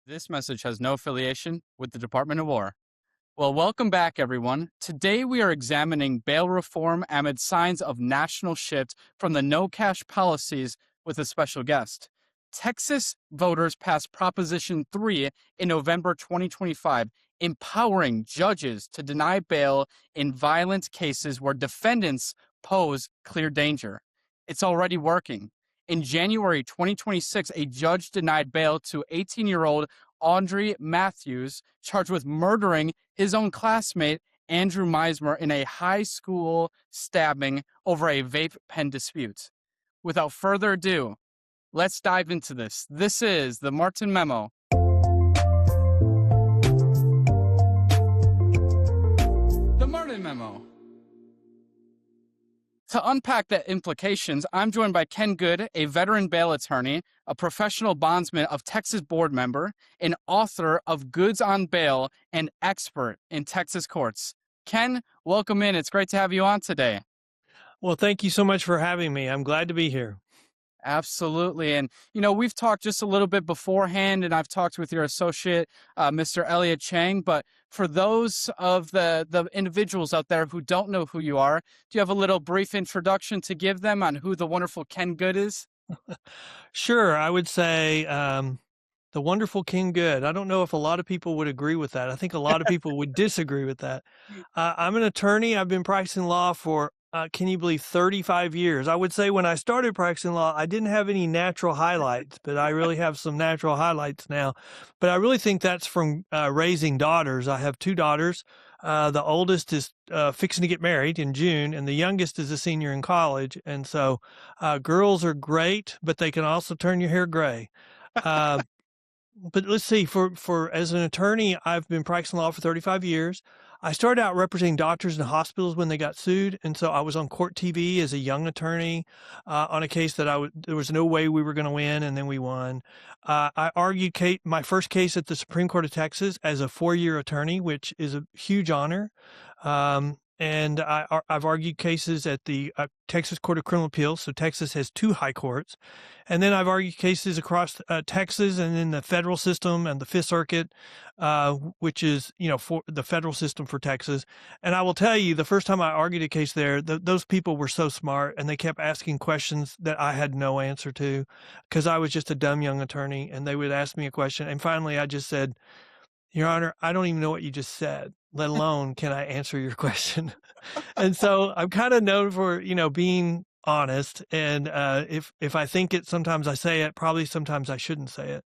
This message has no affiliation with the Department of War. Well, welcome back, everyone. Today we are examining bail reform amid signs of national shift from the no cash policies with a special guest. Texas voters passed Proposition 3 in November 2025, empowering judges to deny bail in violent cases where defendants pose clear danger. It's already working. In January 2026, a judge denied bail to 18-year-old Audrey Matthews, charged with murdering his own classmate, Andrew Meismer, in a high school stabbing over a vape pen dispute. Without further ado, let's dive into this. This is the Martin Memo. The Martin Memo. To unpack the implications, I'm joined by Ken Good, a veteran bail attorney, a professional Bondsmen of Texas board member, an author of Goods on Bail, and expert in Texas courts. Ken, welcome in. It's great to have you on today. Well, thank you so much for having me. I'm glad to be here. Absolutely. And, we've talked just a little bit beforehand, and I've talked with your associate, Mr. Elliot Chang. But for those of the individuals out there who don't know who you are, do you have a little brief introduction to give them on who the wonderful Ken Good is? Sure. I would say the wonderful Ken Good. I don't know if a lot of people would agree with that. I think a lot of people would disagree with that. I'm an attorney. I've been practicing law for can you believe 35 years? I would say when I started practicing law, I didn't have any natural highlights, but I really have some natural highlights now. But I really think that's from raising daughters. I have two daughters. The oldest is fixing to get married in June, and the youngest is a senior in college. And so girls are great, but they can also turn your hair gray. But let's see, for as an attorney, I've been practicing law for 35 years. I started out representing doctors in hospitals when they got sued, and so I was on court TV as a young attorney on a case that there was no way we were going to win, and then we won. I argued my first case at the Supreme Court of Texas as a 4-year attorney, which is a huge honor. And I've argued cases at the Texas Court of Criminal Appeals. So Texas has 2 high courts. And then I've argued cases across Texas and in the federal system and the Fifth Circuit, which is, for the federal system for Texas. And I will tell you, the first time I argued a case there, those people were so smart, and they kept asking questions that I had no answer to because I was just a dumb young attorney, and they would ask me a question. And finally, I just said, Your Honor, I don't even know what you just said, let alone can I answer your question. And so I'm kind of known for, being honest. And if I think it, sometimes I say it, probably sometimes I shouldn't say it.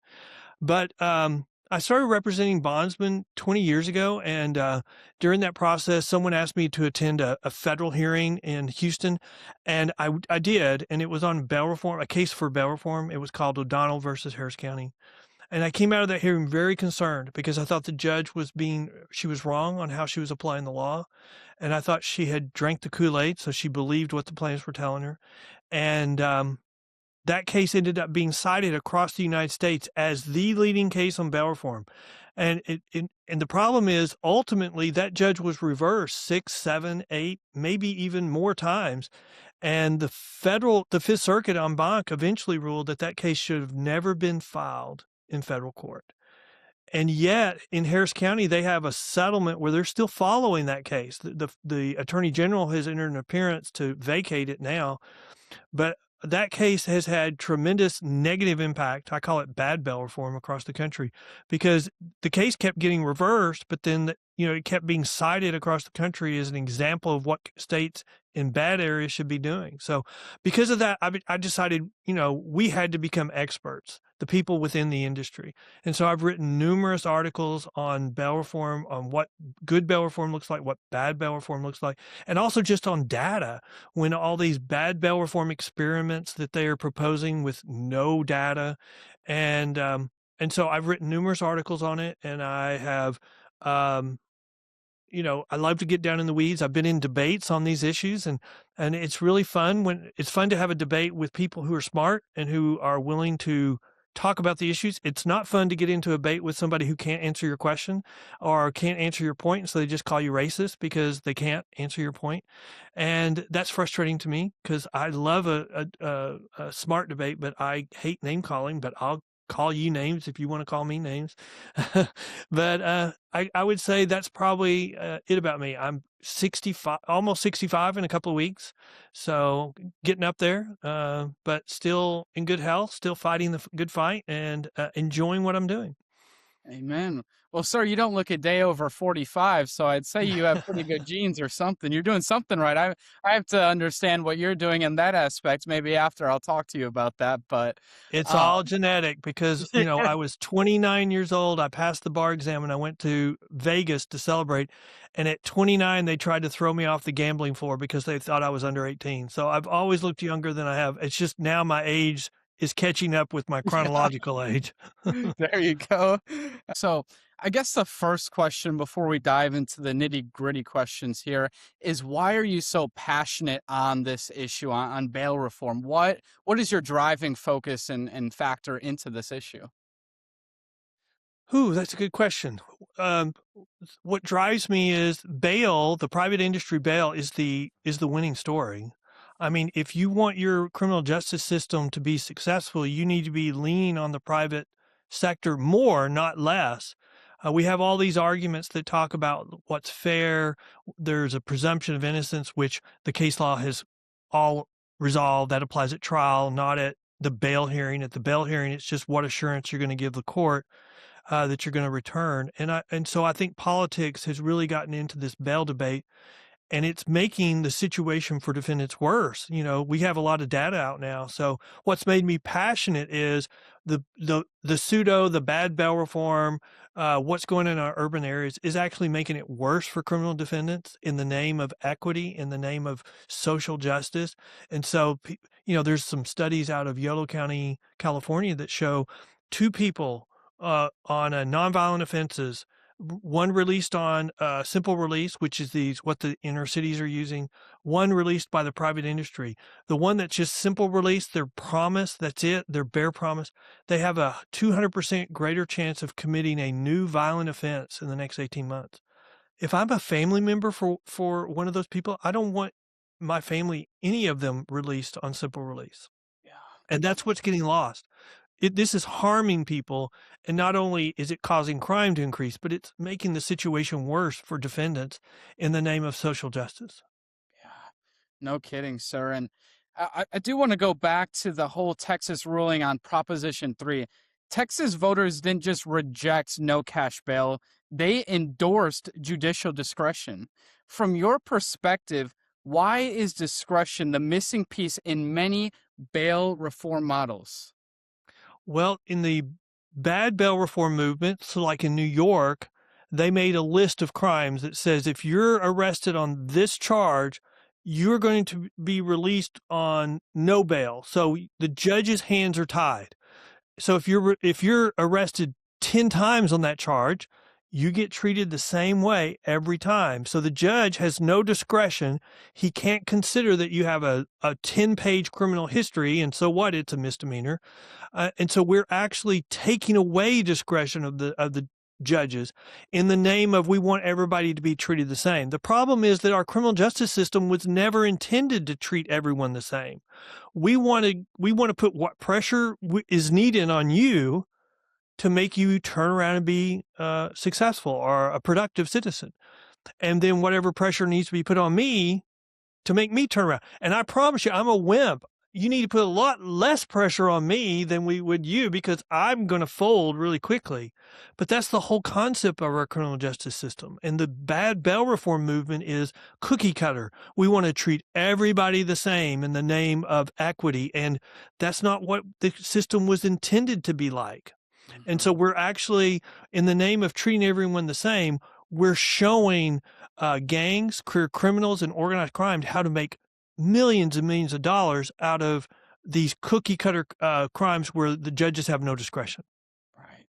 But I started representing bondsmen 20 years ago. And during that process, someone asked me to attend a federal hearing in Houston. And I did. And it was on bail reform, a case for bail reform. It was called O'Donnell versus Harris County. And I came out of that hearing very concerned because I thought the judge she was wrong on how she was applying the law. And I thought she had drank the Kool-Aid, so she believed what the plaintiffs were telling her. And that case ended up being cited across the United States as the leading case on bail reform. And and the problem is, ultimately, that judge was reversed 6, 7, 8, maybe even more times. And the Fifth Circuit en banc eventually ruled that case should have never been filed in federal court. And yet in Harris County, they have a settlement where they're still following that case. The Attorney General has entered an appearance to vacate it now, but that case has had tremendous negative impact. I call it bad bail reform across the country, because the case kept getting reversed, but then it kept being cited across the country as an example of what states in bad areas should be doing. So because of that, I decided, we had to become experts, the people within the industry. And so I've written numerous articles on bail reform, on what good bail reform looks like, what bad bail reform looks like, and also just on data, when all these bad bail reform experiments that they are proposing with no data. And so I've written numerous articles on it, and I have, I love to get down in the weeds. I've been in debates on these issues, and it's really fun it's fun to have a debate with people who are smart and who are willing to talk about the issues. It's not fun to get into a debate with somebody who can't answer your question or can't answer your point, and so they just call you racist because they can't answer your point. And that's frustrating to me because I love a smart debate, but I hate name calling, but I'll call you names if you want to call me names. But I would say that's probably it about me. I'm 65, almost 65 in a couple of weeks. So getting up there, but still in good health, still fighting the good fight, and enjoying what I'm doing. Amen. Well, sir, you don't look a day over 45, so I'd say you have pretty good genes or something. You're doing something right. I have to understand what you're doing in that aspect. Maybe after I'll talk to you about that. But It's uh, all genetic because, I was 29 years old. I passed the bar exam and I went to Vegas to celebrate. And at 29, they tried to throw me off the gambling floor because they thought I was under 18. So I've always looked younger than I have. It's just now my age is catching up with my chronological age. there you go. So, I guess the first question before we dive into the nitty gritty questions here is why are you so passionate on this issue on bail reform? What is your driving focus and factor into this issue? Ooh, that's a good question. What drives me is bail, the private industry bail is the winning story. I mean, if you want your criminal justice system to be successful, you need to be leaning on the private sector more, not less. We have all these arguments that talk about what's fair. There's a presumption of innocence, which the case law has all resolved. That applies at trial, not at the bail hearing. At the bail hearing, it's just what assurance you're going to give the court that you're going to return. And so I think politics has really gotten into this bail debate, and it's making the situation for defendants worse. We have a lot of data out now. So what's made me passionate is the bad bail reform, what's going on in our urban areas is actually making it worse for criminal defendants in the name of equity, in the name of social justice. And so, there's some studies out of Yolo County, California that show two people on nonviolent offenses, one released on simple release, which is what the inner cities are using, one released by the private industry. The one that's just simple release, their promise, that's it, their bare promise, they have a 200% greater chance of committing a new violent offense in the next 18 months. If I'm a family member for one of those people, I don't want my family, any of them, released on simple release. Yeah. And that's what's getting lost. This is harming people, and not only is it causing crime to increase, but it's making the situation worse for defendants in the name of social justice. Yeah, no kidding, sir. And I do want to go back to the whole Texas ruling on Proposition 3. Texas voters didn't just reject no cash bail, they endorsed judicial discretion. From your perspective, why is discretion the missing piece in many bail reform models? Well, in the bad bail reform movement, so like in New York, they made a list of crimes that says if you're arrested on this charge, you're going to be released on no bail. So the judge's hands are tied. So if you're arrested 10 times on that charge, you get treated the same way every time. So the judge has no discretion. He can't consider that you have a 10-page criminal history, and so what? It's a misdemeanor. And so we're actually taking away discretion of the judges in the name of we want everybody to be treated the same. The problem is that our criminal justice system was never intended to treat everyone the same. We want to put what pressure is needed on you to make you turn around and be successful or a productive citizen. And then whatever pressure needs to be put on me to make me turn around. And I promise you, I'm a wimp. You need to put a lot less pressure on me than we would you, because I'm going to fold really quickly. But that's the whole concept of our criminal justice system. And the bad bail reform movement is cookie cutter. We want to treat everybody the same in the name of equity. And that's not what the system was intended to be like. And so we're actually, in the name of treating everyone the same, we're showing gangs, career criminals, and organized crime how to make millions and millions of dollars out of these cookie cutter crimes where the judges have no discretion. Right.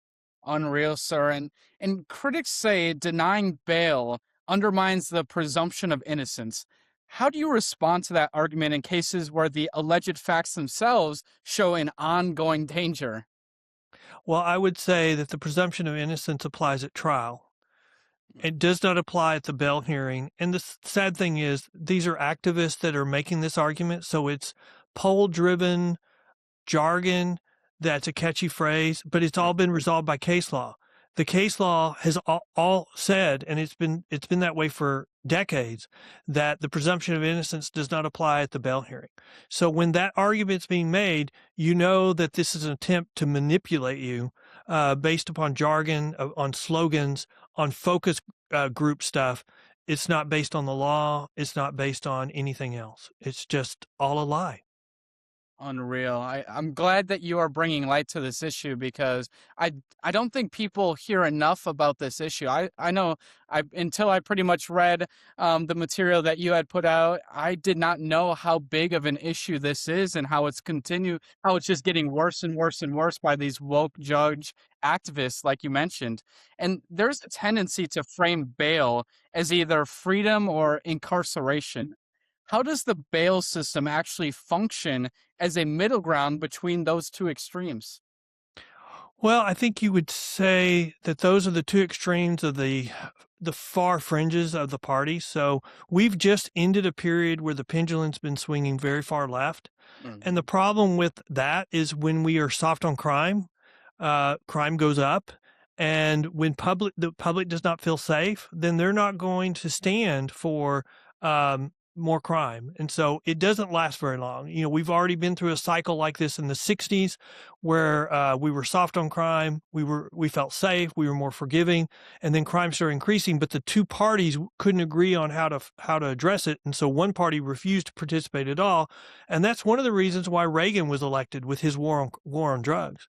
Unreal, sir. And critics say denying bail undermines the presumption of innocence. How do you respond to that argument in cases where the alleged facts themselves show an ongoing danger? Well, I would say that the presumption of innocence applies at trial. It does not apply at the bail hearing. And the sad thing is, these are activists that are making this argument. So it's poll-driven jargon that's a catchy phrase, but it's all been resolved by case law. The case law has all said, and it's been that way for decades, that the presumption of innocence does not apply at the bail hearing. So when that argument's being made, you know that this is an attempt to manipulate you based upon jargon, on slogans, on focus group stuff. It's not based on the law. It's not based on anything else. It's just all a lie. Unreal. I'm glad that you are bringing light to this issue because I don't think people hear enough about this issue. I know until I pretty much read the material that you had put out, I did not know how big of an issue this is and how it's just getting worse and worse and worse by these woke judge activists, like you mentioned. And there's a tendency to frame bail as either freedom or incarceration. How does the bail system actually function as a middle ground between those two extremes? Well, I think you would say that those are the two extremes of the far fringes of the party. So we've just ended a period where the pendulum's been swinging very far left. And the problem with that is when we are soft on crime, crime goes up. And when the public does not feel safe, then they're not going to stand for more crime. And so it doesn't last very long. You know, we've already been through a cycle like this in the 60s where we were soft on crime. We felt safe. We were more forgiving. And then crime started increasing, but the two parties couldn't agree on how to address it. And so one party refused to participate at all. And that's one of the reasons why Reagan was elected with his war on drugs.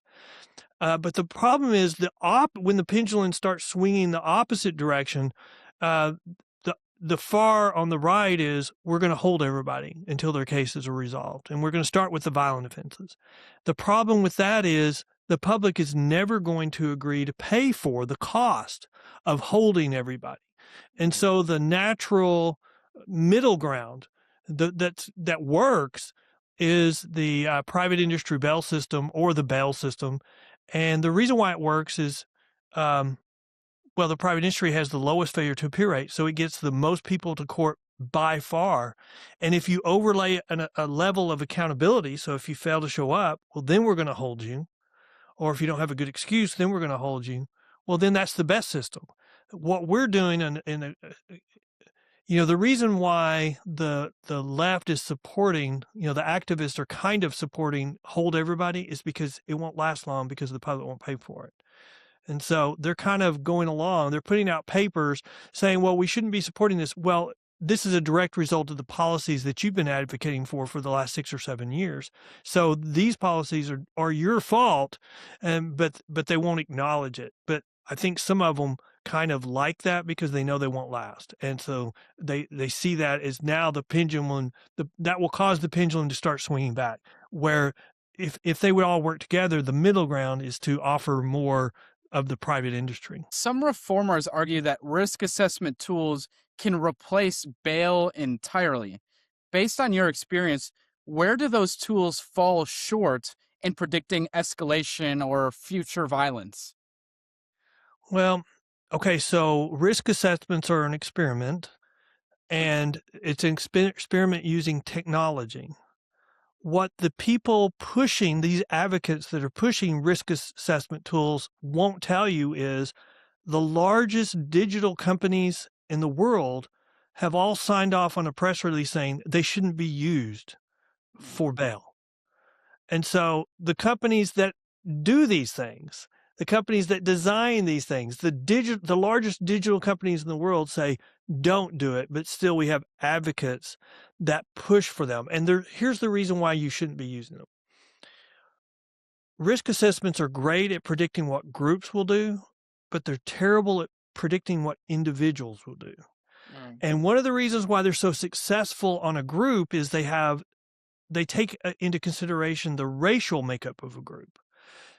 But the problem is when the pendulum starts swinging the opposite direction, the far on the right is we're going to hold everybody until their cases are resolved. And we're going to start with the violent offenses. The problem with that is the public is never going to agree to pay for the cost of holding everybody. And so the natural middle ground that works is the private industry bail system or the bail system. And the reason why it works is, well, the private industry has the lowest failure to appear rate, so it gets the most people to court by far. And if you overlay a level of accountability, so if you fail to show up, well, then we're going to hold you. Or if you don't have a good excuse, then we're going to hold you. Well, then that's the best system. What we're doing the reason why the left is supporting, the activists are kind of supporting hold everybody is because it won't last long because the public won't pay for it. And so they're kind of going along. They're putting out papers saying, well, we shouldn't be supporting this. Well, this is a direct result of the policies that you've been advocating for the last 6 or 7 years. So these policies are your fault, but they won't acknowledge it. But I think some of them kind of like that because they know they won't last. And so they see that as now the pendulum, that will cause the pendulum to start swinging back, where if they would all work together, the middle ground is to offer more of the private industry. Some reformers argue that risk assessment tools can replace bail entirely. Based on your experience, where do those tools fall short in predicting escalation or future violence? Well, okay, so risk assessments are an experiment, and it's an experiment using technology. What the people pushing, these advocates that are pushing risk assessment tools won't tell you is the largest digital companies in the world have all signed off on a press release saying they shouldn't be used for bail. And so the companies that do these things, the companies that design these things, the largest digital companies in the world say, don't do it, but still we have advocates that push for them. And here's the reason why you shouldn't be using them. Risk assessments are great at predicting what groups will do, but they're terrible at predicting what individuals will do. Right. And one of the reasons why they're so successful on a group is they take into consideration the racial makeup of a group.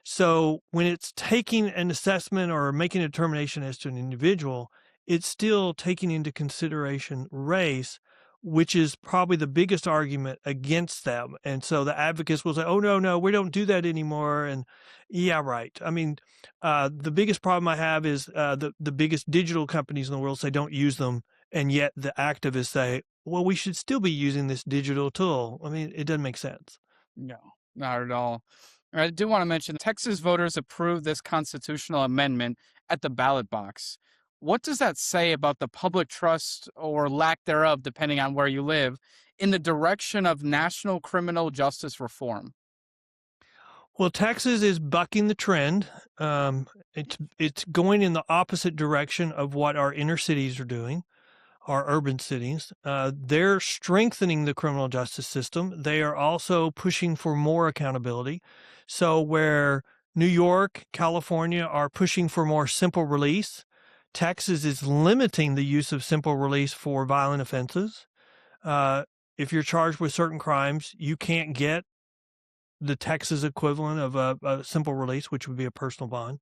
So when it's taking an assessment or making a determination as to an individual, it's still taking into consideration race, which is probably the biggest argument against them. And so the advocates will say, oh, no, we don't do that anymore. And yeah, right. I mean, the biggest problem I have is the biggest digital companies in the world say don't use them. And yet the activists say, well, we should still be using this digital tool. I mean, it doesn't make sense. No, not at all. I do want to mention Texas voters approved this constitutional amendment at the ballot box. What does that say about the public trust or lack thereof, depending on where you live, in the direction of national criminal justice reform? Well, Texas is bucking the trend. It's going in the opposite direction of what our inner cities are doing, our urban cities. They're strengthening the criminal justice system. They are also pushing for more accountability. So where New York, California are pushing for more simple release, Texas is limiting the use of simple release for violent offenses. If you're charged with certain crimes, you can't get the Texas equivalent of a simple release, which would be a personal bond.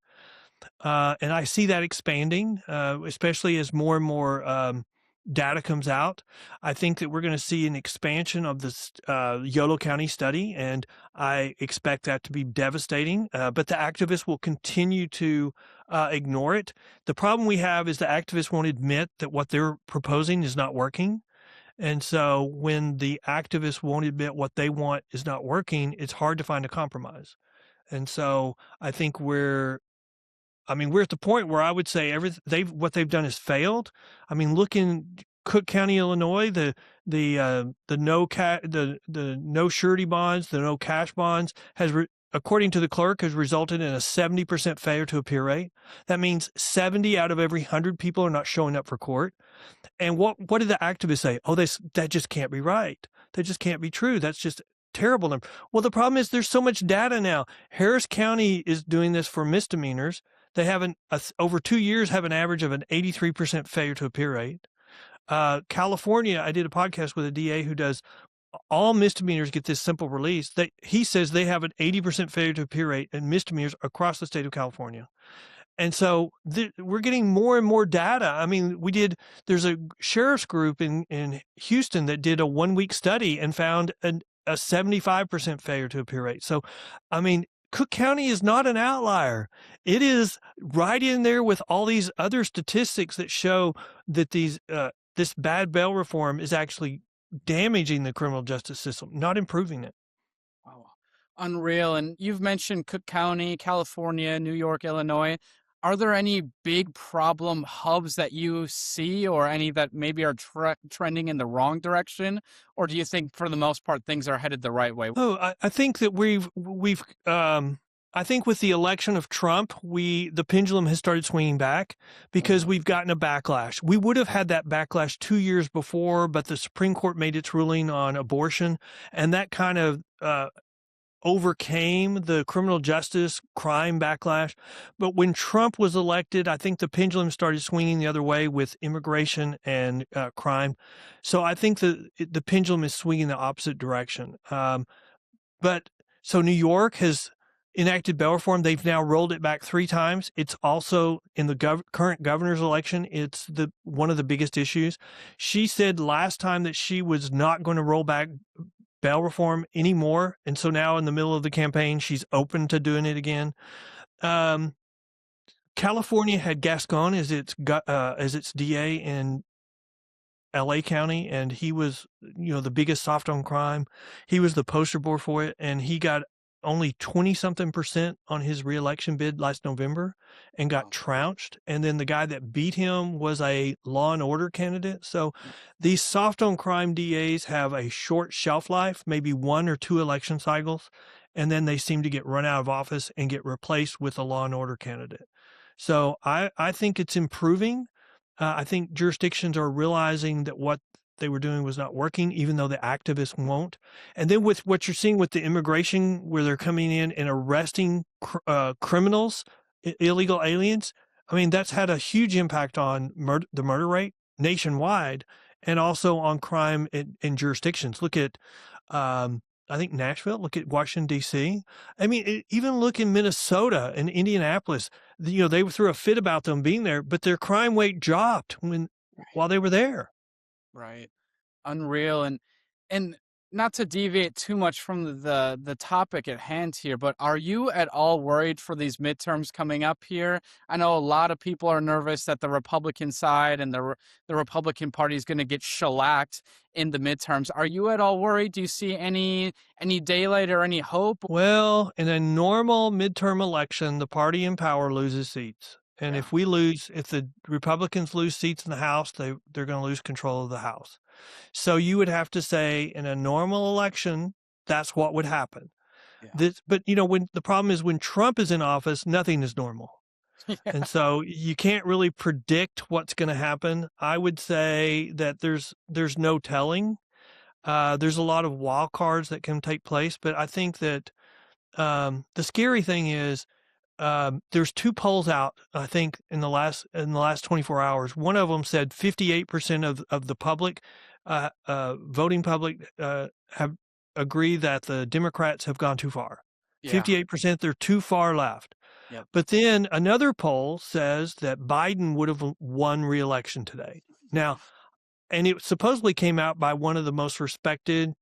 And I see that expanding, especially as more and more data comes out. I think that we're going to see an expansion of this Yolo County study, and I expect that to be devastating. But the activists will continue to ignore it. The problem we have is the activists won't admit that what they're proposing is not working. And so when the activists won't admit what they want is not working, it's hard to find a compromise. And so I think we're at the point where I would say what they've done has failed. I mean, look in Cook County, Illinois, the no surety bonds, the no cash bonds according to the clerk, has resulted in a 70% failure to appear rate. That means 70 out of every 100 people are not showing up for court. And what did the activists say? Oh, that just can't be right. That just can't be true. That's just terrible. Well, the problem is there's so much data now. Harris County is doing this for misdemeanors. They have over 2 years have an average of an 83% failure to appear rate. California, I did a podcast with a DA who does all misdemeanors get this simple release. He says they have an 80% failure to appear rate in misdemeanors across the state of California. And so we're getting more and more data. I mean, there's a sheriff's group in Houston that did a 1-week study and found a 75% failure to appear rate. So, I mean, Cook County is not an outlier. It is right in there with all these other statistics that show that this bad bail reform is actually damaging the criminal justice system, not improving it. Wow. Unreal. And you've mentioned Cook County, California, New York, Illinois. Are there any big problem hubs that you see, or any that maybe are trending in the wrong direction? Or do you think for the most part things are headed the right way? Oh, I think that I think with the election of Trump, the pendulum has started swinging back because we've gotten a backlash. We would have had that backlash 2 years before, but the Supreme Court made its ruling on abortion, and that kind of overcame the criminal justice crime backlash. But when Trump was elected, I think the pendulum started swinging the other way with immigration and crime. So I think the pendulum is swinging the opposite direction. So New York has enacted bail reform. They've now rolled it back 3 times. It's also in the current governor's election. It's one of the biggest issues. She said last time that she was not going to roll back bail reform anymore, and so now in the middle of the campaign, she's open to doing it again. California had Gascon as its DA in LA County, and he was, the biggest soft on crime. He was the poster boy for it, and he got only 20-something% on his reelection bid last November and got trounced. And then the guy that beat him was a law and order candidate. So these soft on crime DAs have a short shelf life, maybe 1 or 2 election cycles, and then they seem to get run out of office and get replaced with a law and order candidate. So I think it's improving. I think jurisdictions are realizing that what they were doing was not working, even though the activists won't. And then with what you're seeing with the immigration, where they're coming in and arresting criminals, illegal aliens, I mean, that's had a huge impact on the murder rate nationwide and also on crime in jurisdictions. Look at, I think, Nashville. Look at Washington, D.C. I mean, even look in Minnesota and Indianapolis. They threw a fit about them being there, but their crime rate dropped while they were there. Right. Unreal. And not to deviate too much from the topic at hand here, but are you at all worried for these midterms coming up here? I know a lot of people are nervous that the Republican side and the Republican Party is going to get shellacked in the midterms. Are you at all worried? Do you see any daylight or any hope? Well, in a normal midterm election, the party in power loses seats. And Yeah, if the Republicans lose seats in the House, they're going to lose control of the House. So you would have to say in a normal election, that's what would happen. yeah, But when the problem is when Trump is in office, nothing is normal. yeah, And so you can't really predict what's going to happen. I would say that there's no telling. There's a lot of wild cards that can take place, but I think that the scary thing is there's two polls out. I think in the last 24 hours, one of them said 58% of the public, voting public, have agree that the Democrats have gone too far. yeah. 58% they're too far left. Yep. But then another poll says that Biden would have won re-election today. Now, and it supposedly came out by one of the most respected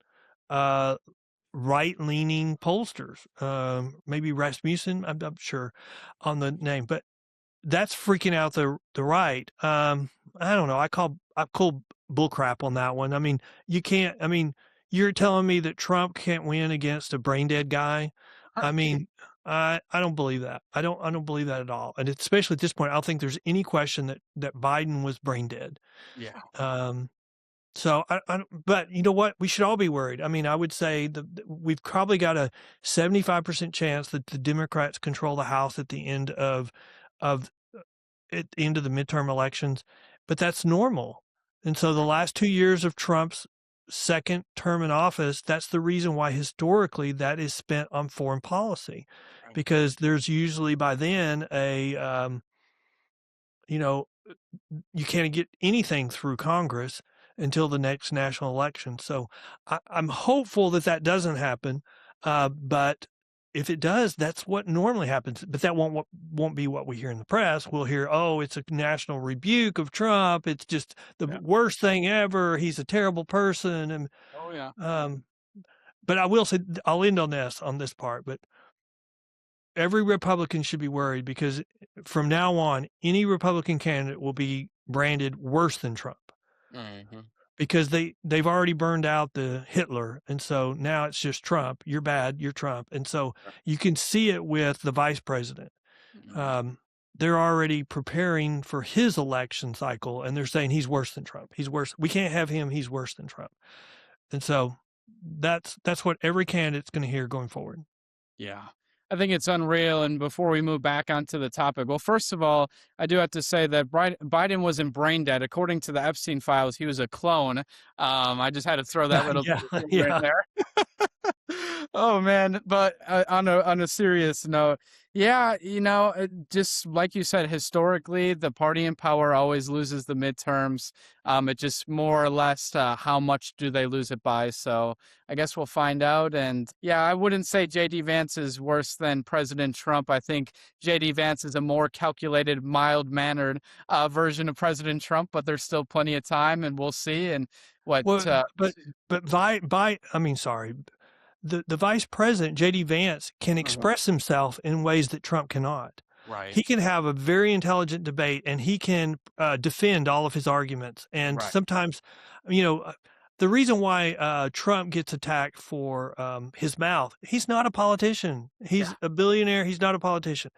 right-leaning pollsters, maybe Rasmussen, I'm not sure on the name, but that's freaking out the right. I don't know. I call bullcrap on that one. I mean, you can't. I mean, you're telling me that Trump can't win against a brain dead guy? I mean, I don't believe that. I don't believe that at all. And especially at this point, I don't think there's any question that Biden was brain dead. Yeah. So but you know what? We should all be worried. I mean, I would say we've probably got a 75% chance that the Democrats control the House at the end of at the end of the midterm elections, but that's normal. And so the last 2 years of Trump's second term in office, that's the reason why historically that is spent on foreign policy, Right. because there's usually by then you can't get anything through Congress until the next national election. So I'm hopeful that doesn't happen. But if it does, that's what normally happens. But that won't be what we hear in the press. We'll hear, oh, it's a national rebuke of Trump. It's just the Yeah. worst thing ever. He's a terrible person. And Oh yeah. but I will say, I'll end on this part. But every Republican should be worried, because from now on, any Republican candidate will be branded worse than Trump, Mm-hmm. because they've already burned out the Hitler. And so now it's just Trump. You're bad. You're Trump. And so you can see it with the vice president. Mm-hmm. They're already preparing for his election cycle, and they're saying he's worse than Trump. He's worse. We can't have him. He's worse than Trump. And so that's what every candidate's going to hear going forward. Yeah. I think it's unreal. And before we move back onto the topic, well, first of all, I do have to say that Biden wasn't brain dead. According to the Epstein files, he was a clone. I just had to throw that little Yeah, bit yeah. in there. Oh man, but on a serious note, yeah, just like you said, historically, the party in power always loses the midterms. It just more or less how much do they lose it by? So I guess we'll find out. And yeah, I wouldn't say JD Vance is worse than President Trump. I think JD Vance is a more calculated, mild-mannered version of President Trump, but there's still plenty of time, and we'll see. And what? Well, but I mean, sorry. The vice president, JD Vance, can express himself in ways that Trump cannot. Right. He can have a very intelligent debate, and he can defend all of his arguments. And Right. sometimes, the reason why Trump gets attacked for his mouth, he's not a politician. He's a billionaire. He's not a politician.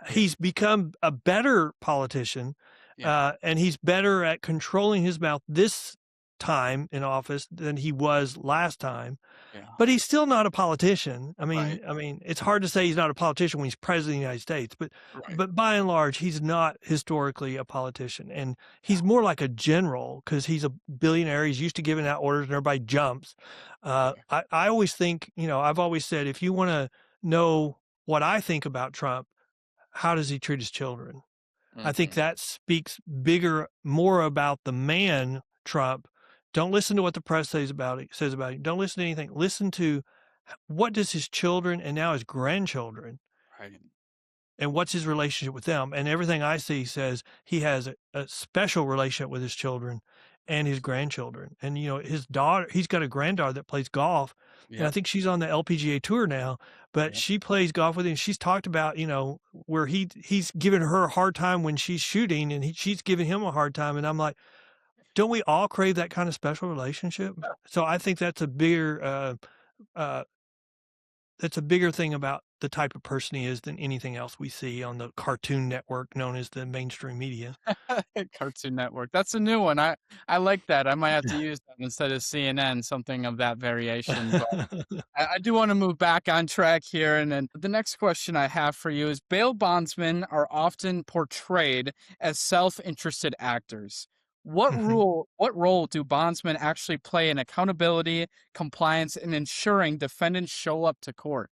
He's become a better politician, and he's better at controlling his mouth this time in office than he was last time. Yeah. But he's still not a politician. Right. I mean, it's hard to say he's not a politician when he's president of the United States, but Right. by and large, he's not historically a politician, and he's more like a general, because he's a billionaire. He's used to giving out orders, and everybody jumps. I always think, I've always said, if you want to know what I think about Trump, how does he treat his children? I think that speaks more about the man Trump. Don't listen to what the press says about him. Don't listen to anything. Listen to what does his children and now his grandchildren, Right. and what's his relationship with them. And everything I see says he has a special relationship with his children, and his grandchildren. And, his daughter, he's got a granddaughter that plays golf, and I Yep. think she's on the LPGA tour now, but Yep. she plays golf with him. She's talked about, where he's given her a hard time when she's shooting, and she's giving him a hard time. And I'm like, don't we all crave that kind of special relationship? So I think uh, that's a bigger thing about the type of person he is than anything else we see on the Cartoon Network known as the mainstream media. Cartoon Network. That's a new one. I like that. I might have to use that instead of CNN, something of that variation. But I do want to move back on track here. And then the next question I have for you is bail bondsmen are often portrayed as self-interested actors. Mhm. What role do bondsmen actually play in accountability, compliance, and ensuring defendants show up to court?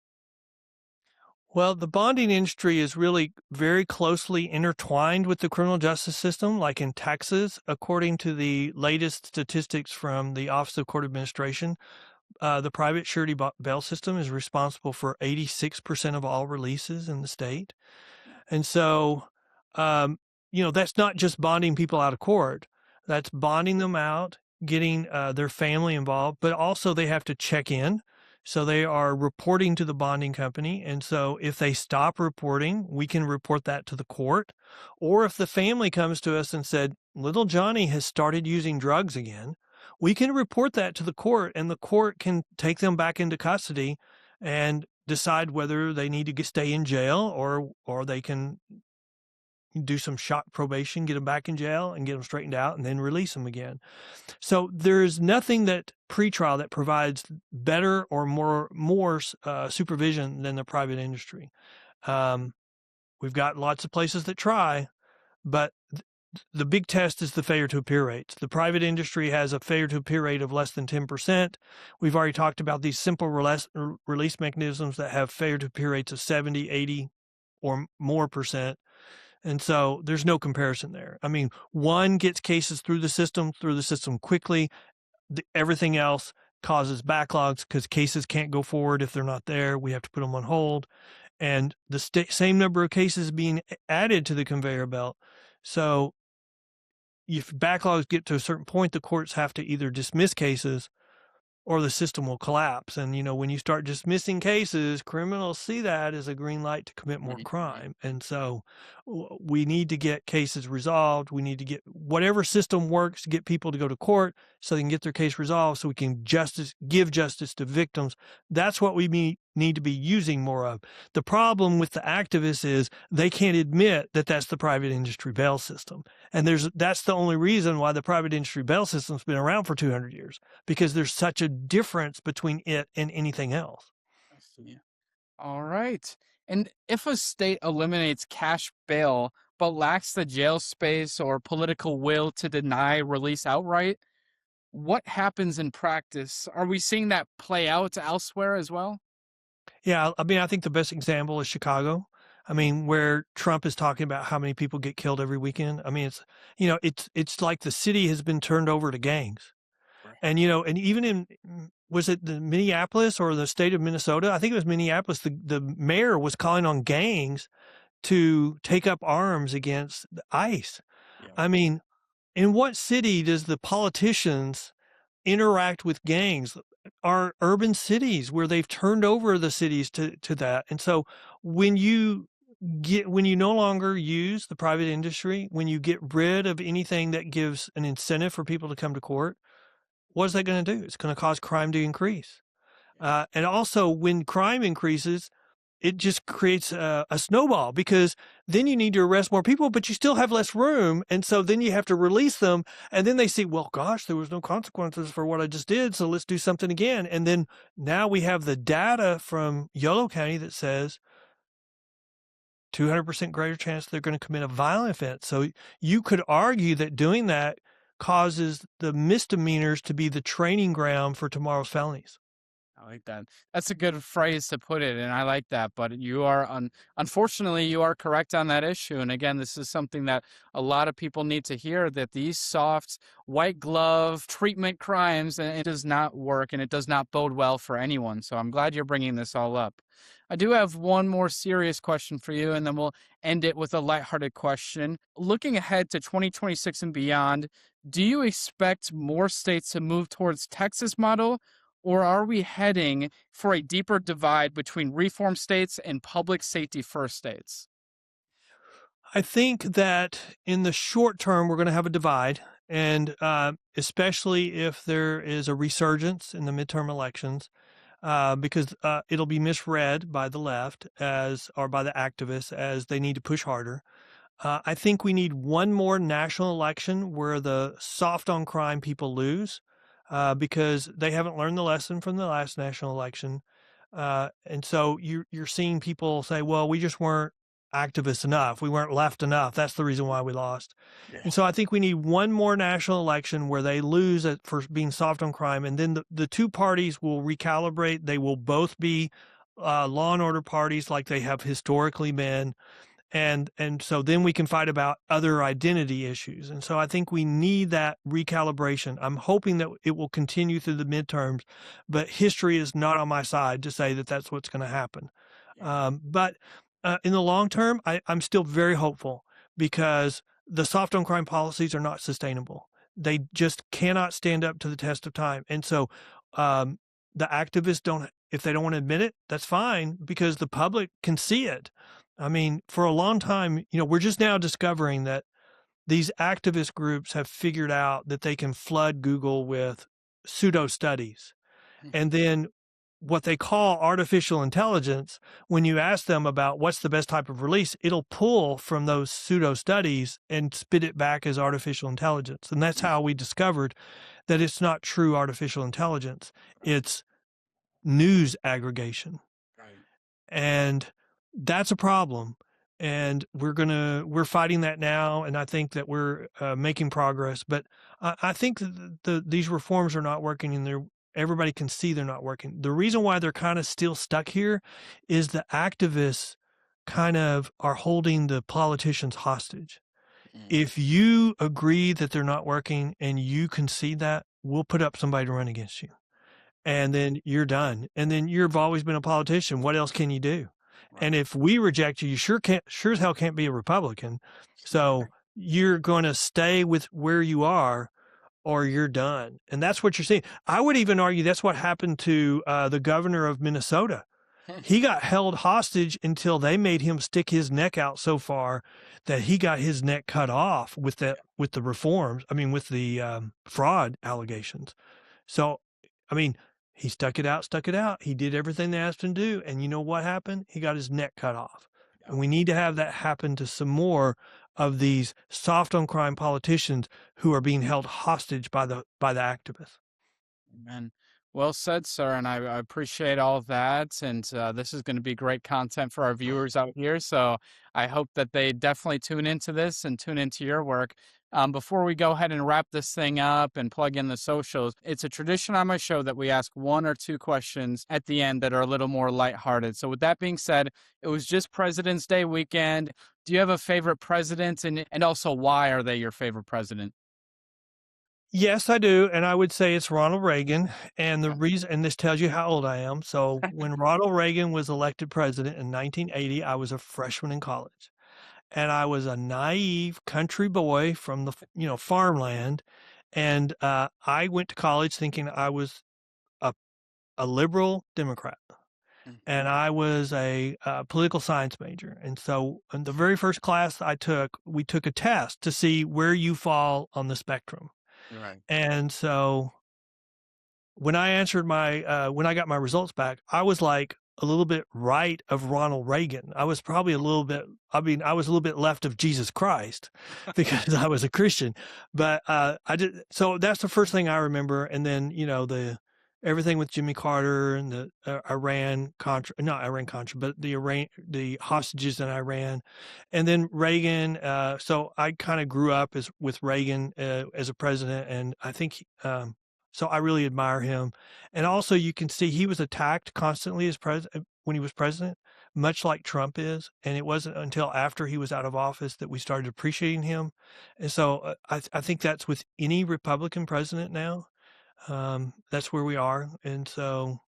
Well, the bonding industry is really very closely intertwined with the criminal justice system, like in Texas, according to the latest statistics from the Office of Court Administration. The private surety bail system is responsible for 86% of all releases in the state. And so, um, that's not just bonding people out of court. That's bonding them out, getting their family involved, but also they have to check in. So they are reporting to the bonding company. And so if they stop reporting, we can report that to the court. Or if the family comes to us and said, little Johnny has started using drugs again, we can report that to the court, and the court can take them back into custody and decide whether they need to stay in jail or they can do some shock probation, get them back in jail and get them straightened out and then release them again. So there's nothing that pretrial that provides better or more supervision than the private industry. We've got lots of places that try, but the big test is the failure to appear rates. The private industry has a failure to appear rate of less than 10%. We've already talked about these simple release mechanisms that have failure to appear rates of 70, 80 or more percent. And so there's no comparison there. I mean, one gets cases through the system quickly. Everything else causes backlogs because cases can't go forward if they're not there. We have to put them on hold. And the same number of cases being added to the conveyor belt. So if backlogs get to a certain point, the courts have to either dismiss cases or the system will collapse. And, when you start dismissing cases, criminals see that as a green light to commit more crime. And so we need to get cases resolved. We need to get whatever system works to get people to go to court so they can get their case resolved so we can give justice to victims. That's what we need to be using more of. The problem with the activists is they can't admit that that's the private industry bail system. And that's the only reason why the private industry bail system's been around for 200 years, because there's such a difference between it and anything else. I see. All right. And if a state eliminates cash bail but lacks the jail space or political will to deny release outright, what happens in practice? Are we seeing that play out elsewhere as well? Yeah, I mean, I think the best example is Chicago. I mean, where Trump is talking about how many people get killed every weekend. I mean, it's like the city has been turned over to gangs. Right. And, and even in, was it the Minneapolis or the state of Minnesota? I think it was Minneapolis. The mayor was calling on gangs to take up arms against ICE. Yep. I mean, in what city does the politicians interact with gangs? Are urban cities where they've turned over the cities to that. And so when you no longer use the private industry, when you get rid of anything that gives an incentive for people to come to court, what is that going to do? It's going to cause crime to increase. And also when crime increases, it just creates a snowball, because then you need to arrest more people, but you still have less room. And so then you have to release them. And then they see, well, gosh, there was no consequences for what I just did. So let's do something again. And then now we have the data from Yolo County that says 200% greater chance they're going to commit a violent offense. So you could argue that doing that causes the misdemeanors to be the training ground for tomorrow's felonies. I like that. That's a good phrase to put it, and I like that. But you are unfortunately you are correct on that issue. And again, this is something that a lot of people need to hear, that these soft white glove treatment crimes, and it does not work, and it does not bode well for anyone. So I'm glad you're bringing this all up. I do have one more serious question for you, and then we'll end it with a lighthearted question. Looking ahead to 2026 and beyond, do you expect more states to move towards Texas model? Or are we heading for a deeper divide between reform states and public safety first states? I think that in the short term, we're going to have a divide, and especially if there is a resurgence in the midterm elections, because it'll be misread by the left or by the activists as they need to push harder. I think we need one more national election where the soft on crime people lose, because they haven't learned the lesson from the last national election. And so you're seeing people say, well, we just weren't activists enough. We weren't left enough. That's the reason why we lost. Yeah. And so I think we need one more national election where they lose for being soft on crime. And then the two parties will recalibrate. They will both be law and order parties like they have historically been. And so then we can fight about other identity issues. And so I think we need that recalibration. I'm hoping that it will continue through the midterms, but history is not on my side to say that that's what's going to happen. But in the long term, I'm still very hopeful, because the soft on crime policies are not sustainable. They just cannot stand up to the test of time. And so the activists if they don't want to admit it, that's fine, because the public can see it. I mean, for a long time, we're just now discovering that these activist groups have figured out that they can flood Google with pseudo studies. And then what they call artificial intelligence, when you ask them about what's the best type of release, it'll pull from those pseudo studies and spit it back as artificial intelligence. And that's how we discovered that it's not true artificial intelligence. It's news aggregation. Right. And that's a problem. And we're fighting that now. And I think that we're making progress, but I think that these reforms are not working, and everybody can see they're not working. The reason why they're kind of still stuck here is the activists kind of are holding the politicians hostage. If you agree that they're not working and you concede that, we'll put up somebody to run against you. And then you're done. And then you've always been a politician. What else can you do? Right. And if we reject you, you sure as hell can't be a Republican. So you're going to stay with where you are, or you're done. And that's what you're seeing. I would even argue that's what happened to the governor of Minnesota. He got held hostage until they made him stick his neck out so far that he got his neck cut off with the reforms. I mean, with the fraud allegations. So, I mean, he stuck it out. He did everything they asked him to do. And you know what happened? He got his neck cut off. And we need to have that happen to some more of these soft on crime politicians who are being held hostage by the activists. Amen. Well said, sir. And I appreciate all of that. And this is going to be great content for our viewers out here. So I hope that they definitely tune into this and tune into your work. Before we go ahead and wrap this thing up and plug in the socials, it's a tradition on my show that we ask one or two questions at the end that are a little more lighthearted. So with that being said, it was just President's Day weekend. Do you have a favorite president, and also why are they your favorite president? Yes, I do. And I would say it's Ronald Reagan. And the reason, and this tells you how old I am. So when Ronald Reagan was elected president in 1980, I was a freshman in college. And I was a naive country boy from the farmland, and I went to college thinking I was a liberal Democrat, and I was a political science major. And so in the very first class we took a test to see where you fall on the spectrum. Right. And so when I answered when I got my results back, I was like a little bit right of Ronald Reagan. I was probably I was a little bit left of Jesus Christ because I was a Christian, but so that's the first thing I remember. And then, everything with Jimmy Carter and the not Iran Contra, but the hostages in Iran, and then Reagan. So I kind of grew up with Reagan as a president, and I think So I really admire him. And also you can see he was attacked constantly as president when he was president, much like Trump is. And it wasn't until after he was out of office that we started appreciating him. And so I think that's with any Republican president now. That's where we are. And so,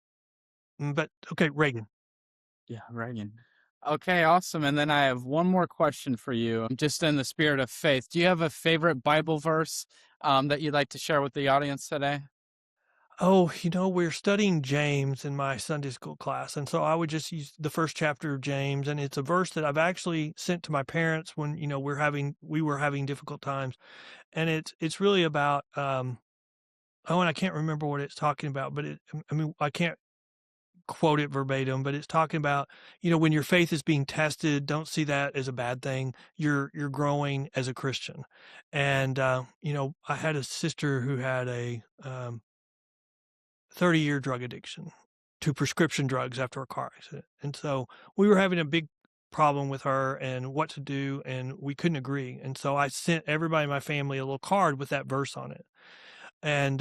but okay, Reagan. Yeah, Reagan. Okay, awesome. And then I have one more question for you, just in the spirit of faith. Do you have a favorite Bible verse that you'd like to share with the audience today? Oh, we're studying James in my Sunday school class. And so I would just use the first chapter of James. And it's a verse that I've actually sent to my parents when, we were having difficult times. And it's really about, and I can't remember what it's talking about, but I can't quote it verbatim, but it's talking about, when your faith is being tested, don't see that as a bad thing. You're growing as a Christian. And, I had a sister who had a 30-year drug addiction to prescription drugs after a car accident. And so we were having a big problem with her and what to do, and we couldn't agree. And so I sent everybody in my family a little card with that verse on it. And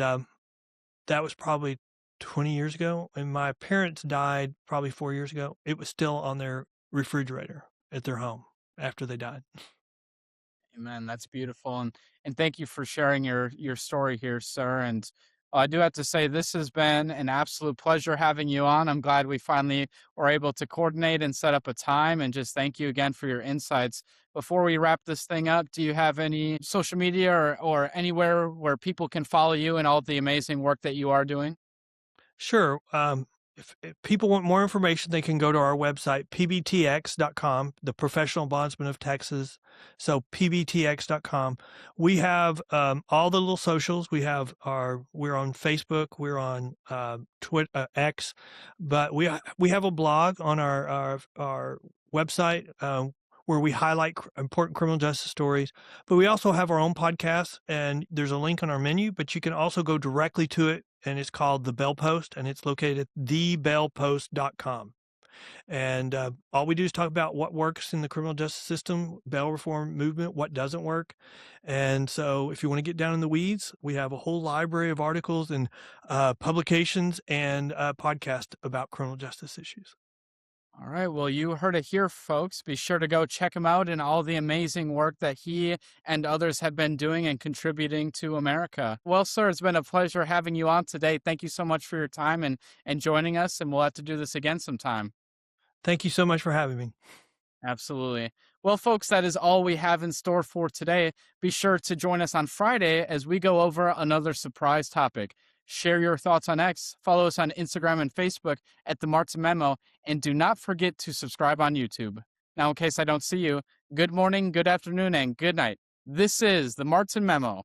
that was probably 20 years ago. And my parents died probably 4 years ago. It was still on their refrigerator at their home after they died. Amen. That's beautiful. And thank you for sharing your story here, sir. And I do have to say, this has been an absolute pleasure having you on. I'm glad we finally were able to coordinate and set up a time. And just thank you again for your insights. Before we wrap this thing up, do you have any social media or anywhere where people can follow you and all the amazing work that you are doing? Sure. If people want more information, they can go to our website, pbtx.com, the Professional Bondsmen of Texas. So pbtx.com. We have all the little socials. We're on Facebook, we're on Twitter, X, but we have a blog on our website where we highlight important criminal justice stories. But we also have our own podcast, and there's a link on our menu, but you can also go directly to it, and it's called The Bell Post, and it's located at thebellpost.com. And all we do is talk about what works in the criminal justice system, bail reform movement, what doesn't work. And so if you want to get down in the weeds, we have a whole library of articles and publications and podcasts about criminal justice issues. All right. Well, you heard it here, folks. Be sure to go check him out and all the amazing work that he and others have been doing and contributing to America. Well, sir, it's been a pleasure having you on today. Thank you so much for your time and joining us, and we'll have to do this again sometime. Thank you so much for having me. Absolutely. Well, folks, that is all we have in store for today. Be sure to join us on Friday as we go over another surprise topic. Share your thoughts on X, follow us on Instagram and Facebook at the Martin Memo, and do not forget to subscribe on YouTube. Now, in case I don't see you, good morning, good afternoon, and good night. This is the Martin Memo.